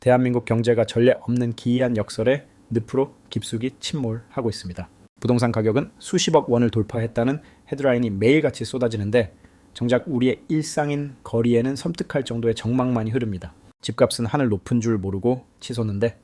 대한민국 경제가 전례 없는 기이한 역설에 늪으로 깊숙이 침몰하고 있습니다. 부동산 가격은 수십억 원을 돌파했다는 헤드라인이 매일같이 쏟아지는데 정작 우리의 일상인 거리에는 섬뜩할 정도의 정막만이 흐릅니다. 집값은 하늘 높은 줄 모르고 치솟는데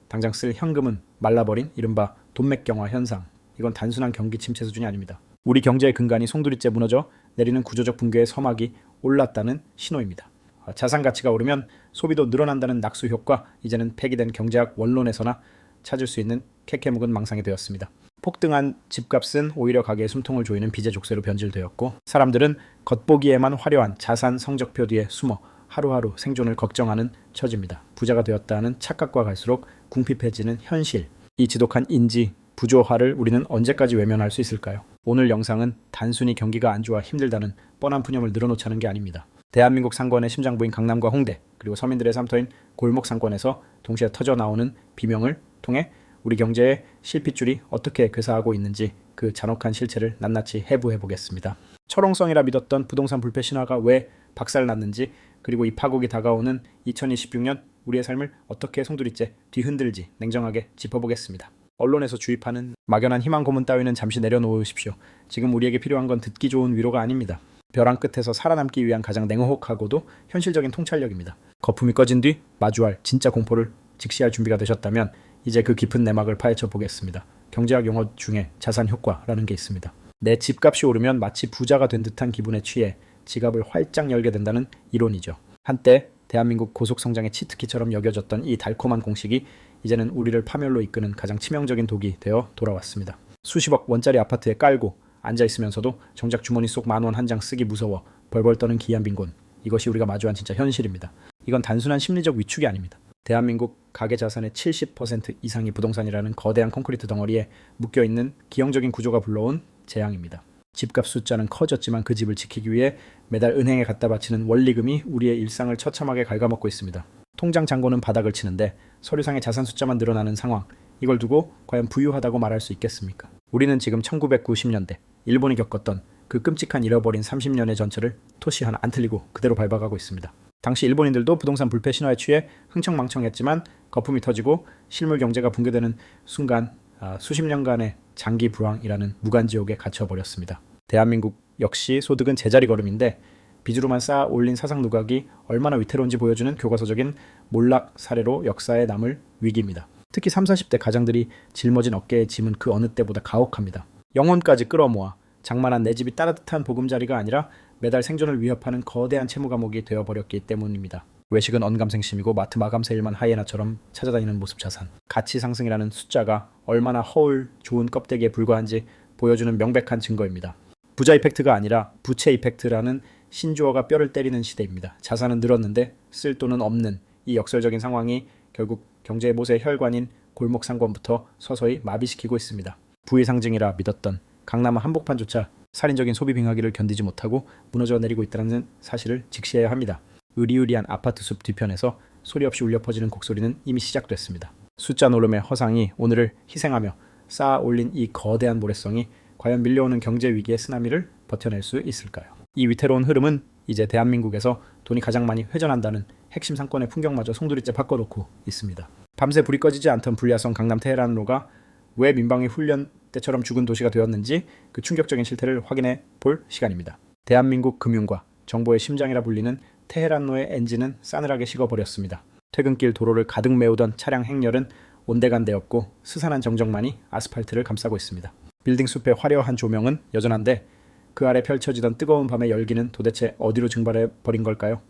당장 쓸 현금은 말라버린 이른바 돈맥경화 현상. 이건 단순한 경기 침체 수준이 아닙니다. 우리 경제의 근간이 송두리째 무너져 내리는 구조적 붕괴의 서막이 올랐다는 신호입니다. 자산 가치가 오르면 소비도 늘어난다는 낙수 효과, 이제는 폐기된 경제학 원론에서나 찾을 수 있는 캐캐묵은 망상이 되었습니다. 폭등한 집값은 오히려 가게의 숨통을 조이는 빚의 족쇄로 변질되었고 사람들은 겉보기에만 화려한 자산 성적표 뒤에 숨어 하루하루 생존을 걱정하는 처지입니다. 부자가 되었다는 착각과 갈수록 궁핍해지는 현실. 이 지독한 인지 부조화를 우리는 언제까지 외면할 수 있을까요? 오늘 영상은 단순히 경기가 안 좋아 힘들다는 뻔한 푸념을 늘어놓자는 게 아닙니다. 대한민국 상권의 심장부인 강남과 홍대, 그리고 서민들의 삶터인 골목 상권에서 동시에 터져나오는 비명을 통해 우리 경제의 실핏줄이 어떻게 괴사하고 있는지 그 잔혹한 실체를 낱낱이 해부해보겠습니다. 철옹성이라 믿었던 부동산 불패 신화가 왜 박살났는지, 그리고 이 파국이 다가오는 2026년 우리의 삶을 어떻게 송두리째 뒤흔들지 냉정하게 짚어보겠습니다. 언론에서 주입하는 막연한 희망 고문 따위는 잠시 내려놓으십시오. 지금 우리에게 필요한 건 듣기 좋은 위로가 아닙니다. 벼랑 끝에서 살아남기 위한 가장 냉혹하고도 현실적인 통찰력입니다. 거품이 꺼진 뒤 마주할 진짜 공포를 직시할 준비가 되셨다면 이제 그 깊은 내막을 파헤쳐 보겠습니다. 경제학 용어 중에 자산 효과라는 게 있습니다. 내 집값이 오르면 마치 부자가 된 듯한 기분에 취해 지갑을 활짝 열게 된다는 이론이죠. 한때 대한민국 고속성장의 치트키처럼 여겨졌던 이 달콤한 공식이 이제는 우리를 파멸로 이끄는 가장 치명적인 독이 되어 돌아왔습니다. 수십억 원짜리 아파트에 깔고 앉아있으면서도 정작 주머니 속 만원 한 장 쓰기 무서워 벌벌 떠는 기이한 빈곤. 이것이 우리가 마주한 진짜 현실입니다. 이건 단순한 심리적 위축이 아닙니다. 대한민국 가계 자산의 70% 이상이 부동산이라는 거대한 콘크리트 덩어리에 묶여있는 기형적인 구조가 불러온 재앙입니다. 집값 숫자는 커졌지만 그 집을 지키기 위해 매달 은행에 갖다 바치는 원리금이 우리의 일상을 처참하게 갉아먹고 있습니다. 통장 잔고는 바닥을 치는데 서류상의 자산 숫자만 늘어나는 상황, 이걸 두고 과연 부유하다고 말할 수 있겠습니까? 우리는 지금 1990년대 일본이 겪었던 그 끔찍한 잃어버린 30년의 전철을 토시 하나 안 틀리고 그대로 밟아가고 있습니다. 당시 일본인들도 부동산 불패 신화에 취해 흥청망청했지만 거품이 터지고 실물 경제가 붕괴되는 순간 수십 년간의 장기 불황이라는 무간지옥에 갇혀버렸습니다. 대한민국 역시 소득은 제자리 걸음인데 빚으로만 쌓아 올린 사상 누각이 얼마나 위태로운지 보여주는 교과서적인 몰락 사례로 역사에 남을 위기입니다. 특히 30, 40대 가장들이 짊어진 어깨의 짐은 그 어느 때보다 가혹합니다. 영혼까지 끌어모아 장만한 내 집이 따뜻한 보금자리가 아니라 매달 생존을 위협하는 거대한 채무 감옥이 되어버렸기 때문입니다. 외식은 언감생심이고 마트 마감 세일만 하이에나처럼 찾아다니는 모습 자산. 가치 상승이라는 숫자가 얼마나 허울 좋은 껍데기에 불과한지 보여주는 명백한 증거입니다. 부자 이펙트가 아니라 부채 이펙트라는 신조어가 뼈를 때리는 시대입니다. 자산은 늘었는데 쓸 돈은 없는 이 역설적인 상황이 결국 경제의 못의 혈관인 골목 상권부터 서서히 마비시키고 있습니다. 부의 상징이라 믿었던 강남 한복판조차 살인적인 소비 빙하기를 견디지 못하고 무너져 내리고 있다는 사실을 직시해야 합니다. 으리으리한 아파트 숲 뒤편에서 소리 없이 울려 퍼지는 곡소리는 이미 시작됐습니다. 숫자 노름의 허상이 오늘을 희생하며 쌓아 올린 이 거대한 모래성이 과연 밀려오는 경제 위기의 쓰나미를 버텨낼 수 있을까요? 이 위태로운 흐름은 이제 대한민국에서 돈이 가장 많이 회전한다는 핵심 상권의 풍경마저 송두리째 바꿔놓고 있습니다. 밤새 불이 꺼지지 않던 불야성 강남 테헤란로가 왜 민방위 훈련 때처럼 죽은 도시가 되었는지 그 충격적인 실태를 확인해 볼 시간입니다. 대한민국 금융과 정보의 심장이라 불리는 테헤란로의 엔진은 싸늘하게 식어버렸습니다. 퇴근길 도로를 가득 메우던 차량 행렬은 온데간데없고 스산한 정적만이 아스팔트를 감싸고 있습니다. 빌딩 숲의 화려한 조명은 여전한데 그 아래 펼쳐지던 뜨거운 밤의 열기는 도대체 어디로 증발해 버린 걸까요?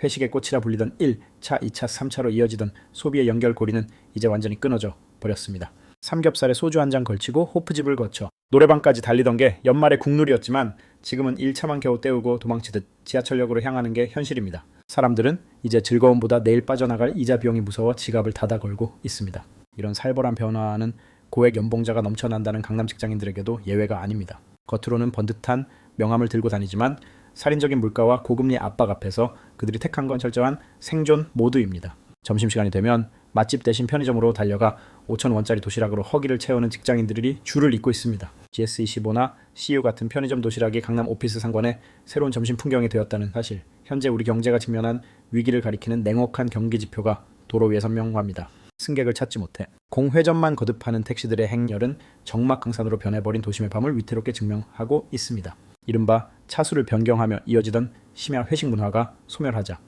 회식의 꽃이라 불리던 1차, 2차, 3차로 이어지던 소비의 연결고리는 이제 완전히 끊어져 버렸습니다. 삼겹살에 소주 한 잔 걸치고 호프집을 거쳐 노래방까지 달리던 게 연말의 국룰이었지만 지금은 1차만 겨우 때우고 도망치듯 지하철역으로 향하는 게 현실입니다. 사람들은 이제 즐거움보다 내일 빠져나갈 이자 비용이 무서워 지갑을 닫아 걸고 있습니다. 이런 살벌한 변화는 고액 연봉자가 넘쳐난다는 강남 직장인들에게도 예외가 아닙니다. 겉으로는 번듯한 명함을 들고 다니지만 살인적인 물가와 고금리 압박 앞에서 그들이 택한 건 철저한 생존 모드입니다. 점심시간이 되면 맛집 대신 편의점으로 달려가 5,000원짜리 도시락으로 허기를 채우는 직장인들이 줄을 잇고 있습니다. GS25나 CU 같은 편의점 도시락이 강남 오피스 상권의 새로운 점심 풍경이 되었다는 사실, 현재 우리 경제가 직면한 위기를 가리키는 냉혹한 경기 지표가 도로 위에 선명합니다. 승객을 찾지 못해 공회전만 거듭하는 택시들의 행렬은 적막강산으로 변해버린 도심의 밤을 위태롭게 증명하고 있습니다. 이른바 차수를 변경하며 이어지던 심야 회식 문화가 소멸하자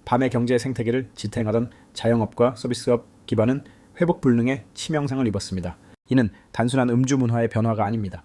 밤의 경제 생태계를 지탱하던 자영업과 서비스업 기반은 회복 불능의 치명상을 입었습니다. 이는 단순한 음주 문화의 변화가 아닙니다.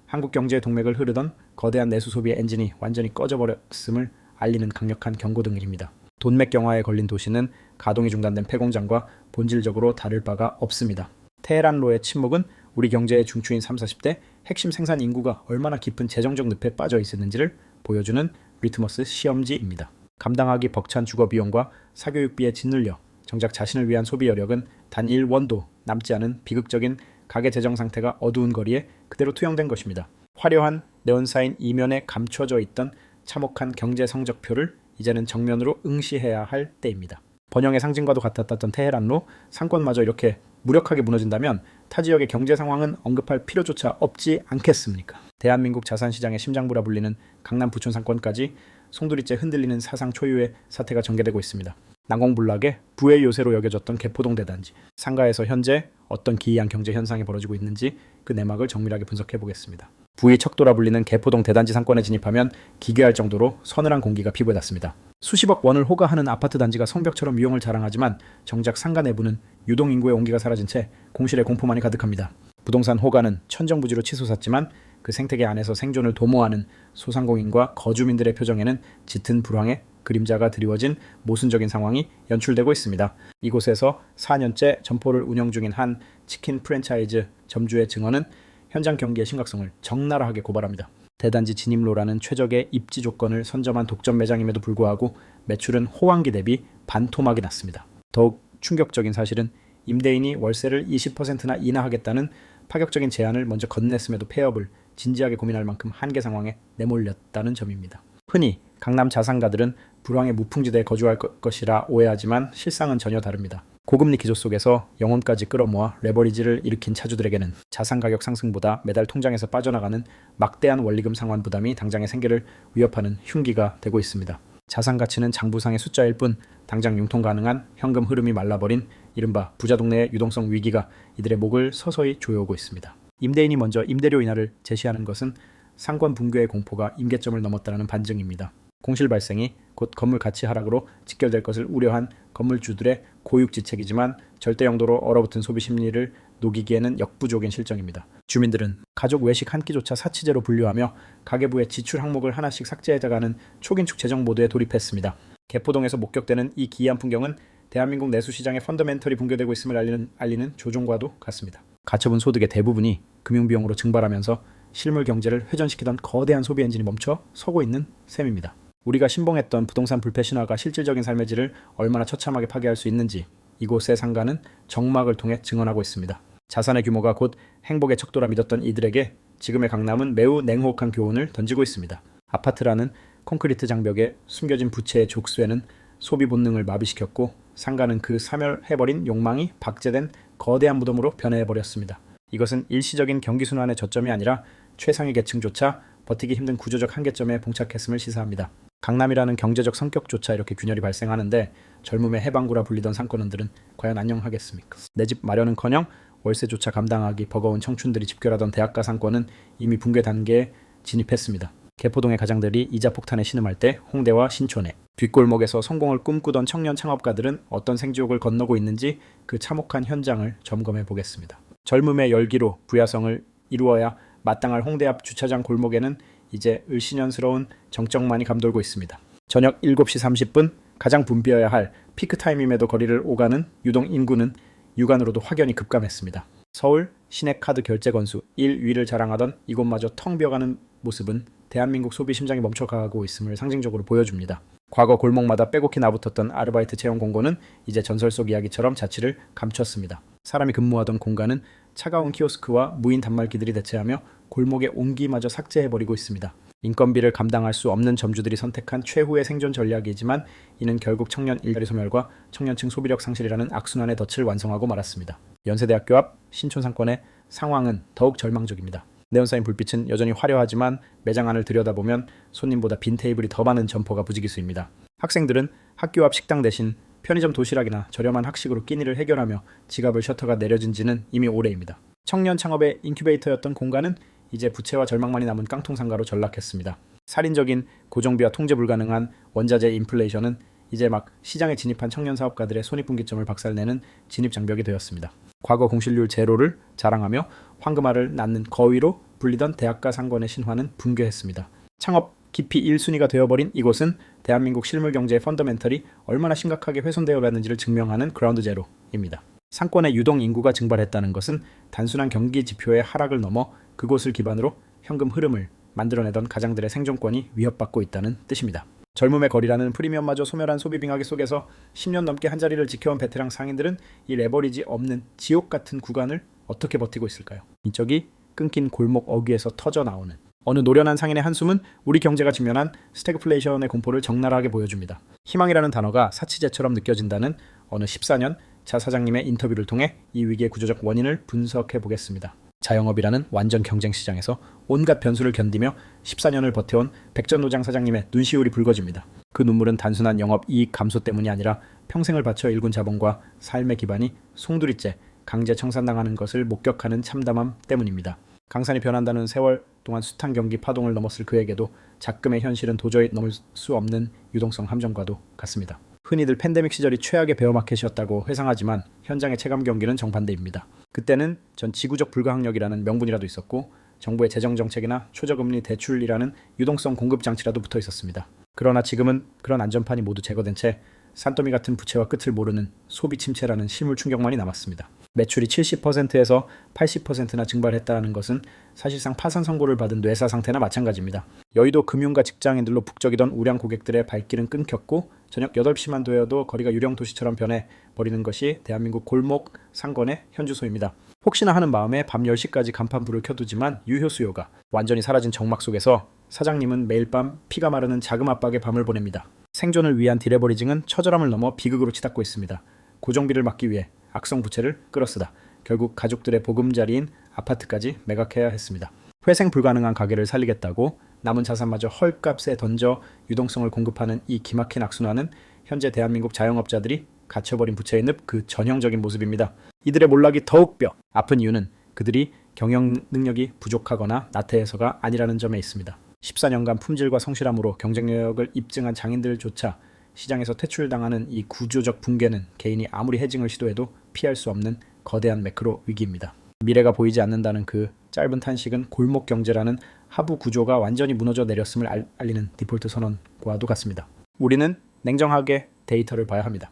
한국 경제의 동맥을 흐르던 거대한 내수 소비의 엔진이 완전히 꺼져버렸음을 알리는 강력한 경고등입니다. 돈맥경화에 걸린 도시는 가동이 중단된 폐공장과 본질적으로 다를 바가 없습니다. 테헤란로의 침묵은 우리 경제의 중추인 30, 40대 핵심 생산 인구가 얼마나 깊은 재정적 늪에 빠져 있었는지를 보여주는 리트머스 시험지입니다. 감당하기 벅찬 주거 비용과 사교육비에 짓눌려 정작 자신을 위한 소비 여력은 단 1원도 남지 않은 비극적인 가계 재정 상태가 어두운 거리에 그대로 투영된 것입니다. 화려한 네온사인 이면에 감춰져 있던 참혹한 경제 성적표를 이제는 정면으로 응시해야 할 때입니다. 번영의 상징과도 같았던 테헤란로 상권마저 이렇게 무력하게 무너진다면 타 지역의 경제 상황은 언급할 필요조차 없지 않겠습니까? 대한민국 자산시장의 심장부라 불리는 강남 부촌 상권까지 송두리째 흔들리는 사상 초유의 사태가 전개되고 있습니다. 난공불락의 부의 요새로 여겨졌던 개포동 대단지, 상가에서 현재 어떤 기이한 경제 현상이 벌어지고 있는지 그 내막을 정밀하게 분석해 보겠습니다. 부의 척도라 불리는 개포동 대단지 상권에 진입하면 기괴할 정도로 서늘한 공기가 피부에 닿습니다. 수십억 원을 호가하는 아파트 단지가 성벽처럼 위용을 자랑하지만 정작 상가 내부는 유동 인구의 온기가 사라진 채 공실의 공포만이 가득합니다. 부동산 호가는 천정부지로 치솟았지만 그 생태계 안에서 생존을 도모하는 소상공인과 거주민들의 표정에는 짙은 불황의 그림자가 드리워진 모순적인 상황이 연출되고 있습니다. 이곳에서 4년째 점포를 운영 중인 한 치킨 프랜차이즈 점주의 증언은 현장 경기의 심각성을 적나라하게 고발합니다. 대단지 진입로라는 최적의 입지 조건을 선점한 독점 매장임에도 불구하고 매출은 호황기 대비 반토막이 났습니다. 더욱 충격적인 사실은 임대인이 월세를 20%나 인하하겠다는 파격적인 제안을 먼저 건넸음에도 폐업을 진지하게 고민할 만큼 한계 상황에 내몰렸다는 점입니다. 흔히 강남 자산가들은 불황의 무풍지대에 거주할 것이라 오해하지만 실상은 전혀 다릅니다. 고금리 기조 속에서 영혼까지 끌어모아 레버리지를 일으킨 차주들에게는 자산 가격 상승보다 매달 통장에서 빠져나가는 막대한 원리금 상환 부담이 당장의 생계를 위협하는 흉기가 되고 있습니다. 자산 가치는 장부상의 숫자일 뿐 당장 융통 가능한 현금 흐름이 말라버린 이른바 부자 동네의 유동성 위기가 이들의 목을 서서히 조여오고 있습니다. 임대인이 먼저 임대료 인하를 제시하는 것은 상권 붕괴의 공포가 임계점을 넘었다는 반증입니다. 공실 발생이 곧 건물 가치 하락으로 직결될 것을 우려한 건물주들의 고육지책이지만 절대 영도로 얼어붙은 소비 심리를 녹이기에는 역부족인 실정입니다. 주민들은 가족 외식 한 끼조차 사치제로 분류하며 가계부의 지출 항목을 하나씩 삭제해가는 초긴축 재정 모드에 돌입했습니다. 개포동에서 목격되는 이 기이한 풍경은 대한민국 내수시장의 펀더멘털이 붕괴되고 있음을 알리는 조종과도 같습니다. 가처분 소득의 대부분이 금융비용으로 증발하면서 실물 경제를 회전시키던 거대한 소비 엔진이 멈춰 서고 있는 셈입니다. 우리가 신봉했던 부동산 불패 신화가 실질적인 삶의 질을 얼마나 처참하게 파괴할 수 있는지 이곳의 상가는 정막을 통해 증언하고 있습니다. 자산의 규모가 곧 행복의 척도라 믿었던 이들에게 지금의 강남은 매우 냉혹한 교훈을 던지고 있습니다. 아파트라는 콘크리트 장벽에 숨겨진 부채의 족쇄는 소비 본능을 마비시켰고 상가는 그 사멸해버린 욕망이 박제된 거대한 무덤으로 변해버렸습니다. 이것은 일시적인 경기순환의 저점이 아니라 최상위 계층조차 버티기 힘든 구조적 한계점에 봉착했음을 시사합니다. 강남이라는 경제적 성격조차 이렇게 균열이 발생하는데 젊음의 해방구라 불리던 상권원들은 과연 안녕하겠습니까? 내 집 마련은커녕 월세조차 감당하기 버거운 청춘들이 집결하던 대학가 상권은 이미 붕괴 단계에 진입했습니다. 개포동의 가장들이 이자 폭탄에 신음할 때 홍대와 신촌에 뒷골목에서 성공을 꿈꾸던 청년 창업가들은 어떤 생지옥을 건너고 있는지 그 참혹한 현장을 점검해 보겠습니다. 젊음의 열기로 부야성을 이루어야 마땅할 홍대 앞 주차장 골목에는 이제 을씨년스러운 정적만이 감돌고 있습니다. 저녁 7시 30분 가장 붐비어야 할 피크타임임에도 거리를 오가는 유동 인구는 육안으로도 확연히 급감했습니다. 서울 시내카드 결제 건수 1위를 자랑하던 이곳마저 텅 비어가는 모습은 대한민국 소비 심장이 멈춰가고 있음을 상징적으로 보여줍니다. 과거 골목마다 빼곡히 나붙었던 아르바이트 채용 공고는 이제 전설 속 이야기처럼 자취를 감췄습니다. 사람이 근무하던 공간은 차가운 키오스크와 무인 단말기들이 대체하며 골목의 온기마저 삭제해버리고 있습니다. 인건비를 감당할 수 없는 점주들이 선택한 최후의 생존 전략이지만 이는 결국 청년 일자리 소멸과 청년층 소비력 상실이라는 악순환의 덫을 완성하고 말았습니다. 연세대학교 앞 신촌 상권의 상황은 더욱 절망적입니다. 네온사인 불빛은 여전히 화려하지만 매장 안을 들여다보면 손님보다 빈 테이블이 더 많은 점포가 부지기수입니다. 학생들은 학교 앞 식당 대신 편의점 도시락이나 저렴한 학식으로 끼니를 해결하며 지갑을 셔터가 내려진 지는 이미 오래입니다. 청년 창업의 인큐베이터였던 공간은 이제 부채와 절망만이 남은 깡통상가로 전락했습니다. 살인적인 고정비와 통제 불가능한 원자재 인플레이션은 이제 막 시장에 진입한 청년 사업가들의 손익분기점을 박살내는 진입장벽이 되었습니다. 과거 공실률 제로를 자랑하며 황금알을 낳는 거위로 불리던 대학가 상권의 신화는 붕괴했습니다. 창업 깊이 1순위가 되어버린 이곳은 대한민국 실물경제의 펀더멘털이 얼마나 심각하게 훼손되어 가는지를 증명하는 그라운드 제로입니다. 상권의 유동 인구가 증발했다는 것은 단순한 경기 지표의 하락을 넘어 그곳을 기반으로 현금 흐름을 만들어내던 가장들의 생존권이 위협받고 있다는 뜻입니다. 젊음의 거리라는 프리미엄마저 소멸한 소비 빙하기 속에서 10년 넘게 한자리를 지켜온 베테랑 상인들은 이 레버리지 없는 지옥 같은 구간을 어떻게 버티고 있을까요? 인적이 끊긴 골목 어귀에서 터져 나오는 어느 노련한 상인의 한숨은 우리 경제가 직면한 스태그플레이션의 공포를 적나라하게 보여줍니다. 희망이라는 단어가 사치제처럼 느껴진다는 어느 14년 차 사장님의 인터뷰를 통해 이 위기의 구조적 원인을 분석해 보겠습니다. 자영업이라는 완전 경쟁 시장에서 온갖 변수를 견디며 14년을 버텨온 백전노장 사장님의 눈시울이 붉어집니다. 그 눈물은 단순한 영업 이익 감소 때문이 아니라 평생을 바쳐 일군 자본과 삶의 기반이 송두리째 강제 청산당하는 것을 목격하는 참담함 때문입니다. 강산이 변한다는 세월 동안 숱한 경기 파동을 넘었을 그에게도 작금의 현실은 도저히 넘을 수 없는 유동성 함정과도 같습니다. 흔히들 팬데믹 시절이 최악의 베어마켓이었다고 회상하지만 현장의 체감 경기는 정반대입니다. 그때는 전 지구적 불가항력이라는 명분이라도 있었고 정부의 재정정책이나 초저금리 대출이라는 유동성 공급 장치라도 붙어 있었습니다. 그러나 지금은 그런 안전판이 모두 제거된 채 산더미 같은 부채와 끝을 모르는 소비 침체라는 실물 충격만이 남았습니다. 매출이 70%에서 80%나 증발했다는 것은 사실상 파산 선고를 받은 뇌사 상태나 마찬가지입니다. 여의도 금융가 직장인들로 북적이던 우량 고객들의 발길은 끊겼고 저녁 8시만 되어도 거리가 유령 도시처럼 변해버리는 것이 대한민국 골목 상권의 현주소입니다. 혹시나 하는 마음에 밤 10시까지 간판불을 켜두지만 유효 수요가 완전히 사라진 정막 속에서 사장님은 매일 밤 피가 마르는 자금 압박의 밤을 보냅니다. 생존을 위한 디레버리징은 처절함을 넘어 비극으로 치닫고 있습니다. 고정비를 막기 위해 악성 부채를 끌어쓰다 결국 가족들의 보금자리인 아파트까지 매각해야 했습니다. 회생 불가능한 가게를 살리겠다고 남은 자산마저 헐값에 던져 유동성을 공급하는 이 기막힌 악순환은 현재 대한민국 자영업자들이 갇혀버린 부채의 늪 그 전형적인 모습입니다. 이들의 몰락이 더욱 뼈 아픈 이유는 그들이 경영 능력이 부족하거나 나태해서가 아니라는 점에 있습니다. 14년간 품질과 성실함으로 경쟁력을 입증한 장인들조차 시장에서 퇴출당하는 이 구조적 붕괴는 개인이 아무리 해징을 시도해도 피할 수 없는 거대한 매크로 위기입니다. 미래가 보이지 않는다는 그 짧은 탄식은 골목 경제라는 하부 구조가 완전히 무너져 내렸음을 알리는 디폴트 선언과도 같습니다. 우리는 냉정하게 데이터를 봐야 합니다.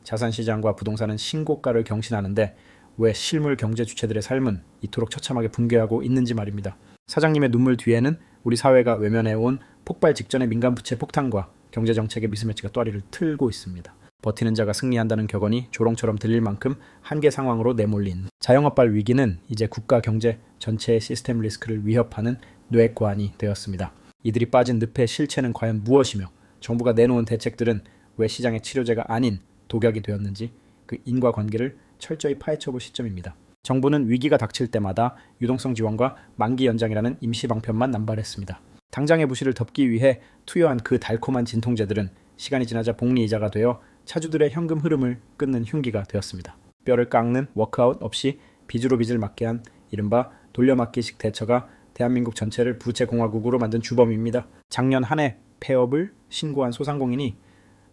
자산시장과 부동산은 신고가를 경신하는데 왜 실물 경제 주체들의 삶은 이토록 처참하게 붕괴하고 있는지 말입니다. 사장님의 눈물 뒤에는 우리 사회가 외면해온 폭발 직전의 민간 부채 폭탄과 경제정책의 미스매치가 또아리를 틀고 있습니다. 버티는 자가 승리한다는 격언이 조롱처럼 들릴 만큼 한계 상황으로 내몰린 자영업발 위기는 이제 국가 경제 전체의 시스템 리스크를 위협하는 뇌관이 되었습니다. 이들이 빠진 늪의 실체는 과연 무엇이며 정부가 내놓은 대책들은 왜 시장의 치료제가 아닌 독약이 되었는지 그 인과관계를 철저히 파헤쳐볼 시점입니다. 정부는 위기가 닥칠 때마다 유동성 지원과 만기 연장이라는 임시 방편만 남발했습니다. 당장의 부실을 덮기 위해 투여한 그 달콤한 진통제들은 시간이 지나자 복리이자가 되어 차주들의 현금 흐름을 끊는 흉기가 되었습니다. 뼈를 깎는 워크아웃 없이 빚으로 빚을 맞게 한 이른바 돌려막기식 대처가 대한민국 전체를 부채공화국으로 만든 주범입니다. 작년 한 해 폐업을 신고한 소상공인이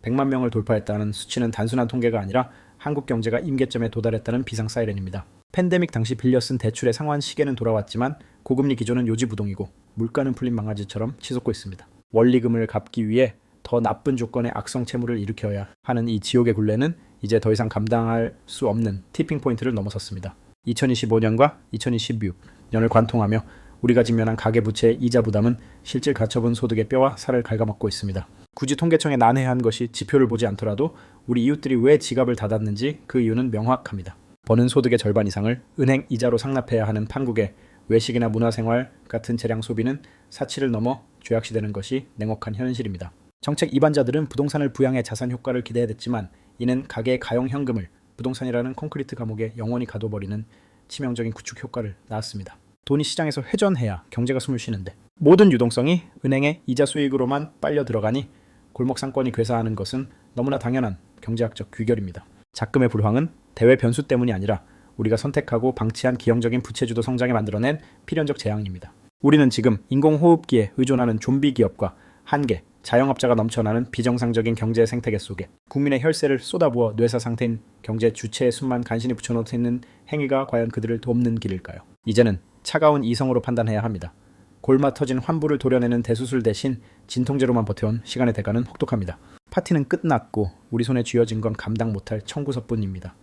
100만 명을 돌파했다는 수치는 단순한 통계가 아니라 한국 경제가 임계점에 도달했다는 비상 사이렌입니다. 팬데믹 당시 빌려 쓴 대출의 상환 시계는 돌아왔지만 고금리 기조는 요지부동이고 물가는 풀린 망아지처럼 치솟고 있습니다. 원리금을 갚기 위해 더 나쁜 조건의 악성 채무를 일으켜야 하는 이 지옥의 굴레는 이제 더 이상 감당할 수 없는 티핑 포인트를 넘어섰습니다. 2025년과 2026년을 관통하며 우리가 직면한 가계부채의 이자 부담은 실질 가처분 소득의 뼈와 살을 갉아먹고 있습니다. 굳이 통계청에 난해한 것이 지표를 보지 않더라도 우리 이웃들이 왜 지갑을 닫았는지 그 이유는 명확합니다. 버는 소득의 절반 이상을 은행 이자로 상납해야 하는 판국에 외식이나 문화생활 같은 재량 소비는 사치를 넘어 죄악시되는 것이 냉혹한 현실입니다. 정책 이반자들은 부동산을 부양해 자산 효과를 기대했지만 이는 가계의 가용 현금을 부동산이라는 콘크리트 감옥에 영원히 가둬버리는 치명적인 구축 효과를 낳았습니다. 돈이 시장에서 회전해야 경제가 숨을 쉬는데 모든 유동성이 은행의 이자 수익으로만 빨려 들어가니 골목 상권이 괴사하는 것은 너무나 당연한 경제학적 귀결입니다. 작금의 불황은 대외 변수 때문이 아니라 우리가 선택하고 방치한 기형적인 부채주도 성장에 만들어낸 필연적 재앙입니다. 우리는 지금 인공호흡기에 의존하는 좀비 기업과 한계, 자영업자가 넘쳐나는 비정상적인 경제 생태계 속에 국민의 혈세를 쏟아부어 뇌사 상태인 경제 주체의 숨만 간신히 붙여놓는 행위가 과연 그들을 돕는 길일까요? 이제는 차가운 이성으로 판단해야 합니다. 골마 터진 환부를 도려내는 대수술 대신 진통제로만 버텨온 시간의 대가는 혹독합니다. 파티는 끝났고 우리 손에 쥐어진 건 감당 못할 청구서뿐입니다.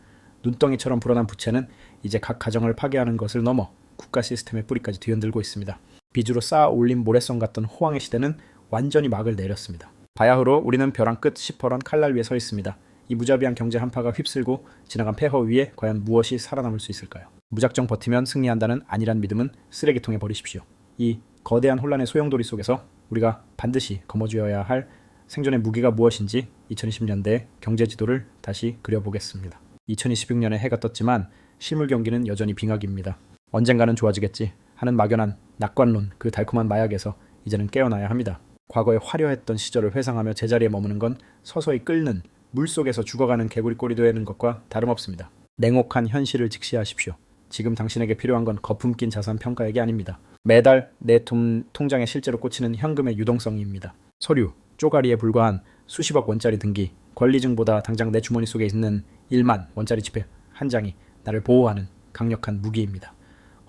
눈덩이처럼 불어난 부채는 이제 각 가정을 파괴하는 것을 넘어 국가 시스템의 뿌리까지 뒤흔들고 있습니다. 빚으로 쌓아 올린 모래성 같던 호황의 시대는 완전히 막을 내렸습니다. 바야흐로 우리는 벼랑 끝 시퍼런 칼날 위에 서 있습니다. 이 무자비한 경제 한파가 휩쓸고 지나간 폐허 위에 과연 무엇이 살아남을 수 있을까요? 무작정 버티면 승리한다는 안일한 믿음은 쓰레기통에 버리십시오. 이 거대한 혼란의 소용돌이 속에서 우리가 반드시 거머쥐어야 할 생존의 무기가 무엇인지 2020년대의 경제 지도를 다시 그려보겠습니다. 2026년에 해가 떴지만 실물 경기는 여전히 빙하기입니다. 언젠가는 좋아지겠지 하는 막연한 낙관론, 그 달콤한 마약에서 이제는 깨어나야 합니다. 과거의 화려했던 시절을 회상하며 제자리에 머무는 건 서서히 끓는 물속에서 죽어가는 개구리 꼬리 되는 것과 다름없습니다. 냉혹한 현실을 직시하십시오. 지금 당신에게 필요한 건 거품 낀 자산 평가액이 아닙니다. 매달 내 통장에 실제로 꽂히는 현금의 유동성입니다. 서류, 쪼가리에 불과한 수십억 원짜리 등기, 권리증보다 당장 내 주머니 속에 있는 1만 원짜리 지폐 한 장이 나를 보호하는 강력한 무기입니다.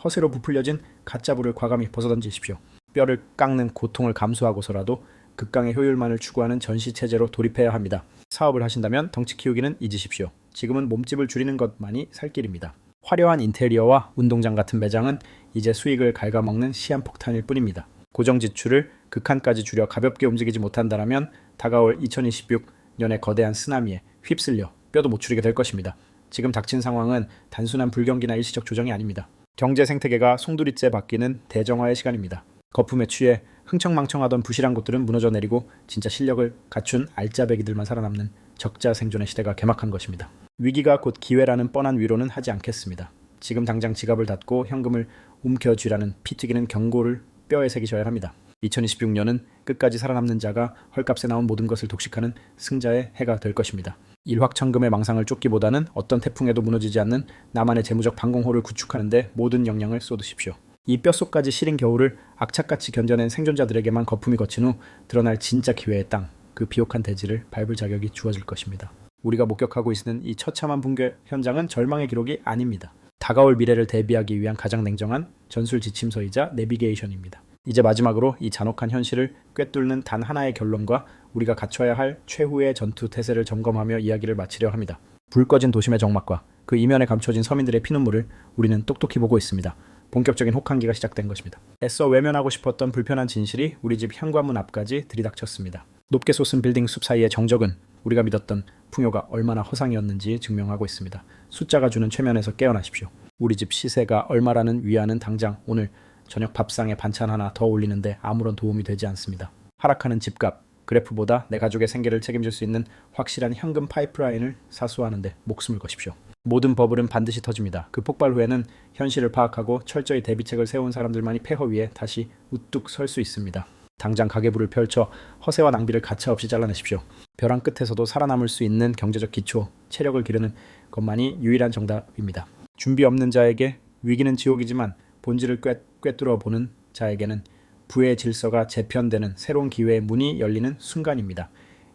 허세로 부풀려진 가짜부를 과감히 벗어던지십시오. 뼈를 깎는 고통을 감수하고서라도 극강의 효율만을 추구하는 전시체제로 돌입해야 합니다. 사업을 하신다면 덩치 키우기는 잊으십시오. 지금은 몸집을 줄이는 것만이 살 길입니다. 화려한 인테리어와 운동장 같은 매장은 이제 수익을 갉아먹는 시한폭탄일 뿐입니다. 고정 지출을 극한까지 줄여 가볍게 움직이지 못한다면 다가올 2026년의 거대한 쓰나미에 휩쓸려 뼈도 못 추리게 될 것입니다. 지금 닥친 상황은 단순한 불경기나 일시적 조정이 아닙니다. 경제 생태계가 송두리째 바뀌는 대정화의 시간입니다. 거품에 취해 흥청망청하던 부실한 곳들은 무너져 내리고 진짜 실력을 갖춘 알짜배기들만 살아남는 적자 생존의 시대가 개막한 것입니다. 위기가 곧 기회라는 뻔한 위로는 하지 않겠습니다. 지금 당장 지갑을 닫고 현금을 움켜쥐라는 피 튀기는 경고를 뼈에 새기셔야 합니다. 2026년은 끝까지 살아남는 자가 헐값에 나온 모든 것을 독식하는 승자의 해가 될 것입니다. 일확천금의 망상을 쫓기보다는 어떤 태풍에도 무너지지 않는 나만의 재무적 방공호를 구축하는 데 모든 역량을 쏟으십시오. 이 뼛속까지 시린 겨울을 악착같이 견뎌낸 생존자들에게만 거품이 거친 후 드러날 진짜 기회의 땅, 그 비옥한 대지를 밟을 자격이 주어질 것입니다. 우리가 목격하고 있는 이 처참한 붕괴 현장은 절망의 기록이 아닙니다. 다가올 미래를 대비하기 위한 가장 냉정한 전술 지침서이자 내비게이션입니다. 이제 마지막으로 이 잔혹한 현실을 꿰뚫는 단 하나의 결론과 우리가 갖춰야 할 최후의 전투 태세를 점검하며 이야기를 마치려 합니다. 불 꺼진 도심의 적막과 그 이면에 감춰진 서민들의 피눈물을 우리는 똑똑히 보고 있습니다. 본격적인 혹한기가 시작된 것입니다. 애써 외면하고 싶었던 불편한 진실이 우리 집 현관문 앞까지 들이닥쳤습니다. 높게 솟은 빌딩 숲 사이의 정적은 우리가 믿었던 풍요가 얼마나 허상이었는지 증명하고 있습니다. 숫자가 주는 최면에서 깨어나십시오. 우리 집 시세가 얼마라는 위안은 당장 오늘 저녁 밥상에 반찬 하나 더 올리는데 아무런 도움이 되지 않습니다. 하락하는 집값, 그래프보다 내 가족의 생계를 책임질 수 있는 확실한 현금 파이프라인을 사수하는데 목숨을 거십시오. 모든 버블은 반드시 터집니다. 그 폭발 후에는 현실을 파악하고 철저히 대비책을 세운 사람들만이 폐허 위에 다시 우뚝 설 수 있습니다. 당장 가계부를 펼쳐 허세와 낭비를 가차없이 잘라내십시오. 벼랑 끝에서도 살아남을 수 있는 경제적 기초, 체력을 기르는 것만이 유일한 정답입니다. 준비 없는 자에게 위기는 지옥이지만 본질을 꿰뚫어 보는 자에게는 부의 질서가 재편되는 새로운 기회의 문이 열리는 순간입니다.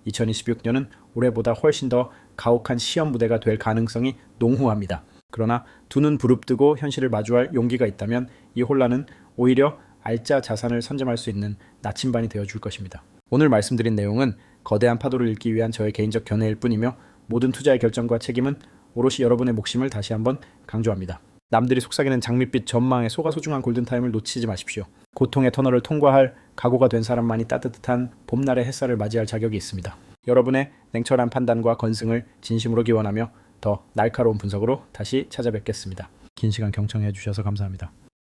2026년은 올해보다 훨씬 더 가혹한 시험 무대가 될 가능성이 농후합니다. 그러나 두 눈 부릅뜨고 현실을 마주할 용기가 있다면 이 혼란은 오히려 알짜 자산을 선점할 수 있는 나침반이 되어줄 것입니다. 오늘 말씀드린 내용은 거대한 파도를 읽기 위한 저의 개인적 견해일 뿐이며 모든 투자의 결정과 책임은 오롯이 여러분의 몫임을 다시 한번 강조합니다. 남들이 속삭이는 장밋빛 전망에 속아 소중한 골든타임을 놓치지 마십시오. 고통의 터널을 통과할 각오가 된 사람만이 따뜻한 봄날의 햇살을 맞이할 자격이 있습니다. 여러분의 냉철한 판단과 건승을 진심으로 기원하며 더 날카로운 분석으로 다시 찾아뵙겠습니다. 긴 시간 경청해 주셔서 감사합니다.